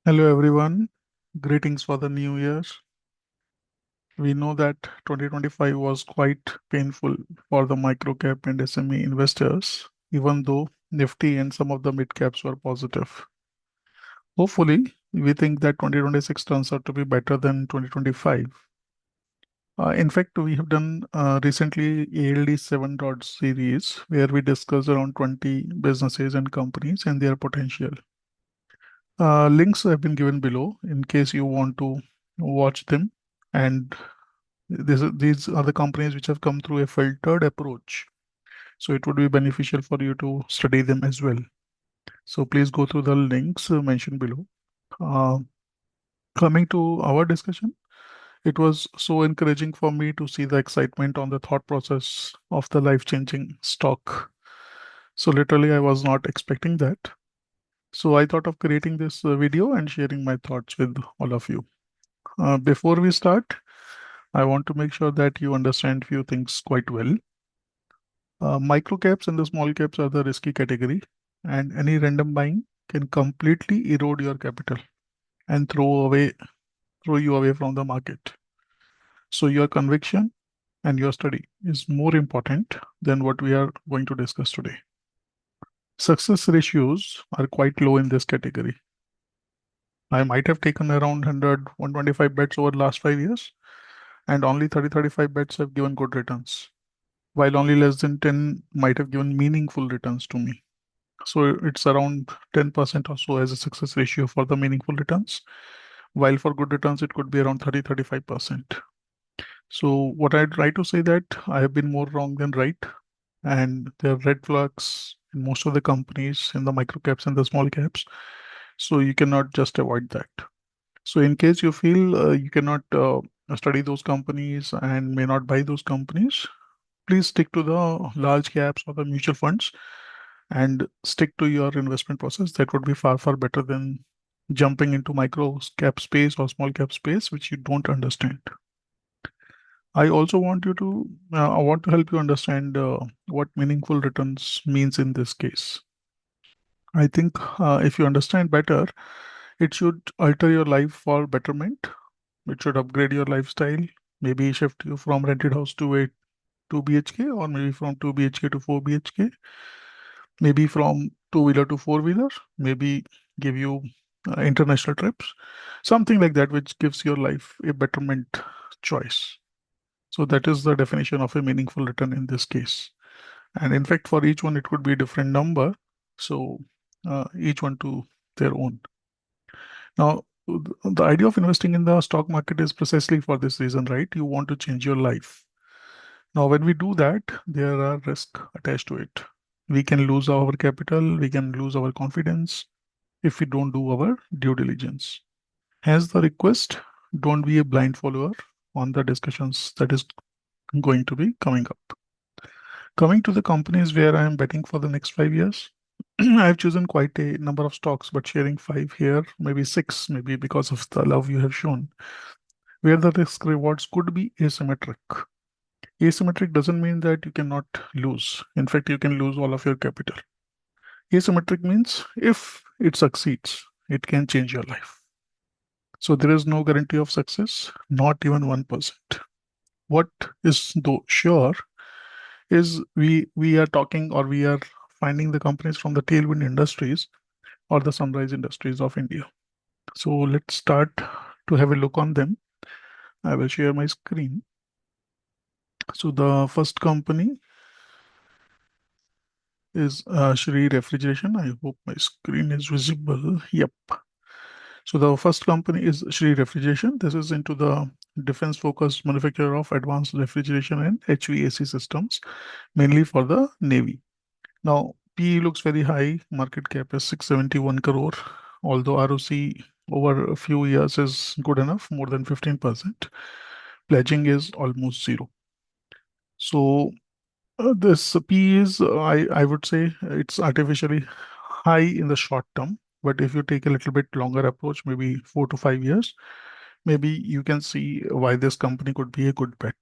Hello everyone, greetings for the new year. We know that 2025 was quite painful for the microcap and SME investors, even though Nifty and some of the mid caps were positive. Hopefully, we think that 2026 turns out to be better than 2025. In fact, we have done recently ALD 7 dot series where we discuss around 20 businesses and companies and their potential. Links have been given below in case you want to watch them. And these are the companies which have come through a filtered approach. So it would be beneficial for you to study them as well. So please go through the links mentioned below. Uh, Coming to our discussion, it was so encouraging for me to see the excitement on the thought process of the life-changing stock. So literally, I was not expecting that. So I thought of creating this video and sharing my thoughts with all of you. Before we start, I want to make sure that you understand few things quite well. Micro caps and the small caps are the risky category, and any random buying can completely erode your capital and throw you away from the market. So your conviction and your study is more important than what we are going to discuss today. Success ratios are quite low in this category. I might have taken around 100, 125 bets over the last 5 years, and only 30-35 bets have given good returns, while only less than 10 might have given meaningful returns to me. So it's around 10% or so as a success ratio for the meaningful returns, while for good returns, it could be around 30-35%. So what I try to say that I have been more wrong than right, and there are red flags in most of the companies in the micro caps and the small caps. So you cannot just avoid that. So in case you feel you cannot study those companies and may not buy those companies, please stick to the large caps or the mutual funds and stick to your investment process. That would be far, far better than jumping into micro cap space or small cap space, which you don't understand. I also want you to, I want to help you understand what meaningful returns means in this case. I think if you understand better, it should alter your life for betterment. It should upgrade your lifestyle, maybe shift you from rented house to a 2 BHK, or maybe from 2 BHK to 4 BHK, maybe from two-wheeler to four-wheeler, maybe give you international trips, something like that, which gives your life a betterment choice. So that is the definition of a meaningful return in this case. And in fact, for each one, it could be a different number. So each one to their own. Now, the idea of investing in the stock market is precisely for this reason, right? You want to change your life. Now, when we do that, there are risks attached to it. We can lose our capital, we can lose our confidence if we don't do our due diligence. Hence the request, don't be a blind follower on the discussions that is going to be coming up. Coming to the companies where I am betting for the next 5 years, I have chosen quite a number of stocks, but sharing five here, maybe six, maybe because of the love you have shown, where the risk rewards could be asymmetric. Asymmetric doesn't mean that you cannot lose. In fact, you can lose all of your capital. Asymmetric means if it succeeds, it can change your life. So there is no guarantee of success, not even 1%. What is though sure is we are talking, or we are finding the companies from the tailwind industries or the sunrise industries of India. So let's start to have a look on them. I will share my screen. So the first company is Shree Refrigeration. I hope my screen is visible. Yep. So the first company is Shree Refrigeration. This is into the defense-focused manufacturer of advanced refrigeration and HVAC systems, mainly for the Navy. Now, PE looks very high. Market cap is 671 crore, although ROC over a few years is good enough, more than 15%. Pledging is almost zero. So this P is, I would say it's artificially high in the short term. But if you take a little bit longer approach, maybe 4 to 5 years, maybe you can see why this company could be a good bet.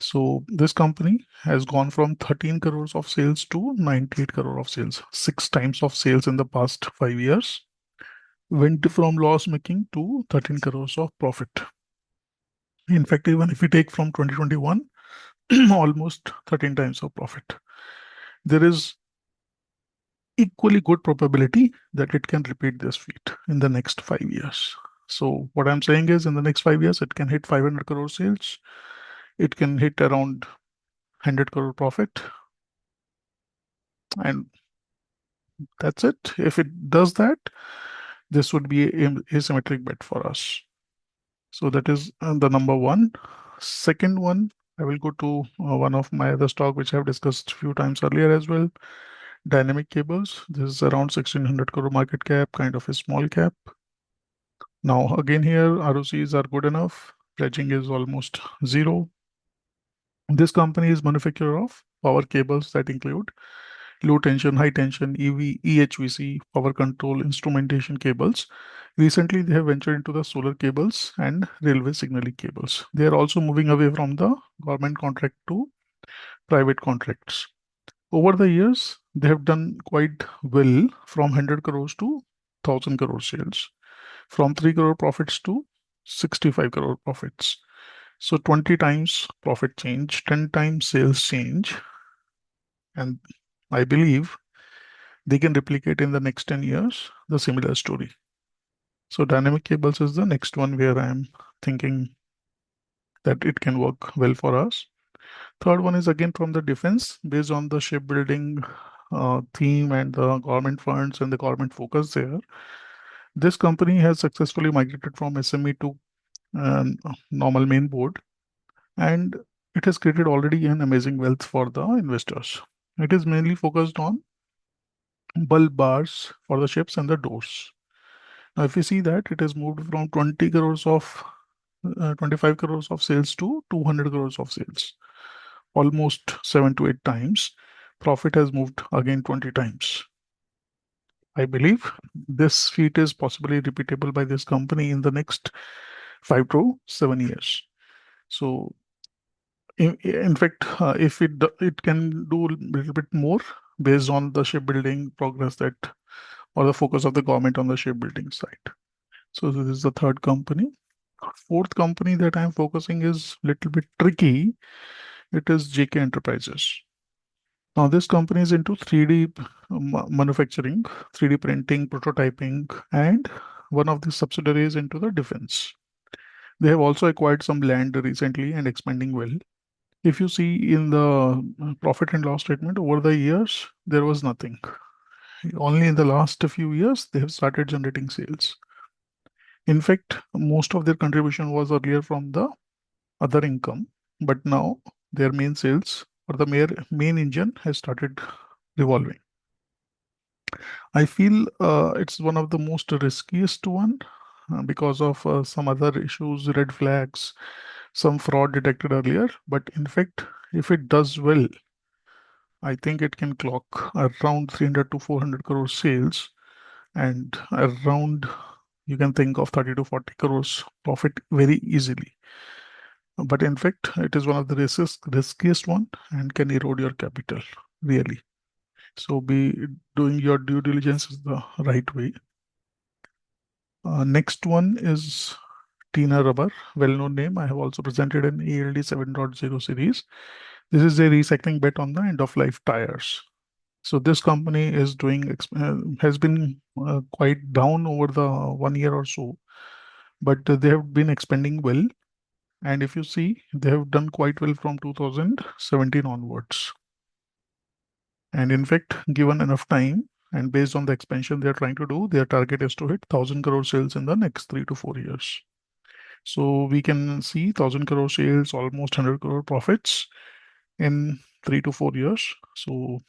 So this company has gone from 13 crores of sales to 98 crore of sales, 6 times of sales in the past 5 years. went from loss making to 13 crores of profit. In fact, even if we take from 2021, almost 13 times of profit. There is equally good probability that it can repeat this feat in the next 5 years. So what I'm saying is in the next 5 years, it can hit 500 crore sales. It can hit around 100 crore profit. And that's it. If it does that, this would be a asymmetric bet for us. So that is the number one. Second one, I will go to one of my other stock, which I've discussed a few times earlier as well. Dynamic cables. This is around 1600 crore market cap, kind of a small cap. Now, again here, ROCs are good enough. Pledging is almost zero. This company is manufacturer of power cables that include low tension, high tension, EV, EHVC, power control, instrumentation cables. Recently, they have ventured into the solar cables and railway signaling cables. They are also moving away from the government contract to private contracts. Over the years, they have done quite well from 100 crores to 1000 crore sales, from 3 crore profits to 65 crore profits. So 20 times profit change, 10 times sales change. And I believe they can replicate in the next 10 years the similar story. So dynamic cables is the next one where I am thinking that it can work well for us. Third one is again from the defense, based on the shipbuilding theme and the government funds and the government focus there. This company has successfully migrated from SME to normal main board, and it has created already an amazing wealth for the investors. It is mainly focused on bulb bars for the ships and the doors. Now, if you see that it has moved from 20 crores of 25 crores of sales to 200 crores of sales, almost 7 to 8 times. Profit has moved again 20 times. I believe this feat is possibly repeatable by this company in the next 5 to 7 years. So, in fact, if it can do a little bit more based on the shipbuilding progress that or the focus of the government on the shipbuilding side. So this is the third company. Fourth company that I'm focusing is a little bit tricky. It is JK Enterprises. Now this company is into 3D manufacturing, 3D printing, prototyping, and one of the subsidiaries into the defense. They have also acquired some land recently and expanding well. If you see in the profit and loss statement over the years, there was nothing. Only in the last few years, they have started generating sales. In fact, most of their contribution was earlier from the other income, but now their main sales or the main engine has started revolving. I feel it's one of the most riskiest one because of some other issues, red flags, some fraud detected earlier. But in fact, if it does well, I think it can clock around 300 to 400 crore sales and around, you can think of 30 to 40 crores profit very easily. But in fact, it is one of the riskiest one and can erode your capital, really. So be doing your due diligence is the right way. Next one is Tinna Rubber, well-known name. I have also presented an ALD 7.0 series. This is a recycling bet on the end-of-life tires. So this company is doing has been quite down over the 1 year or so, but they have been expanding well. And if you see, they have done quite well from 2017 onwards. And in fact, given enough time and based on the expansion they are trying to do, their target is to hit 1000 crore sales in the next 3 to 4 years. So we can see 1000 crore sales, almost 100 crore profits in 3 to 4 years. So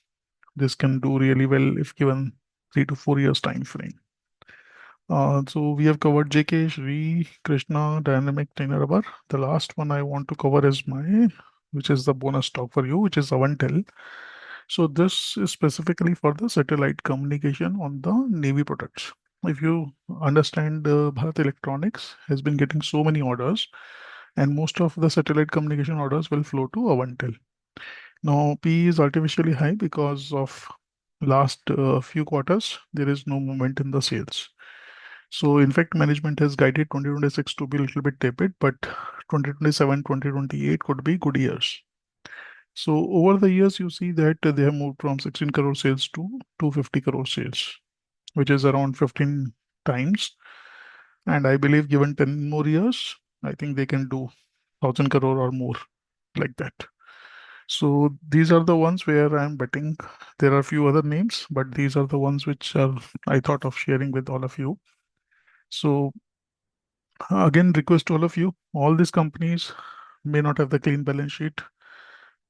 this can do really well if given 3 to 4 years time frame. So we have covered JK, Shree, Krishna, Dynamic, Tinna Rubber. The last one I want to cover is which is the bonus stock for you, which is Avantel. So this is specifically for the satellite communication on the Navy products. If you understand, Bharat Electronics has been getting so many orders, and most of the satellite communication orders will flow to Avantel. Now, P is artificially high because of last few quarters, there is no movement in the sales. So in fact, management has guided 2026 to be a little bit tepid, but 2027, 2028 could be good years. So over the years, you see that they have moved from 16 crore sales to 250 crore sales, which is around 15 times. And I believe given 10 more years, I think they can do 1,000 crore or more like that. So these are the ones where I'm betting. There are a few other names, but these are the ones which are I thought of sharing with all of you. So again, request to all of you, all these companies may not have the clean balance sheet.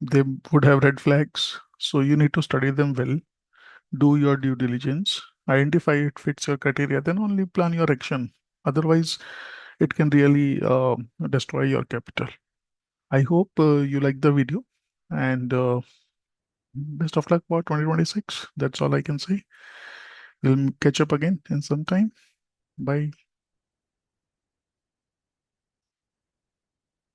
They would have red flags. So you need to study them well, do your due diligence, identify it fits your criteria, then only plan your action. Otherwise, it can really destroy your capital. I hope you like the video and best of luck for 2026. That's all I can say. We'll catch up again in some time. Bye.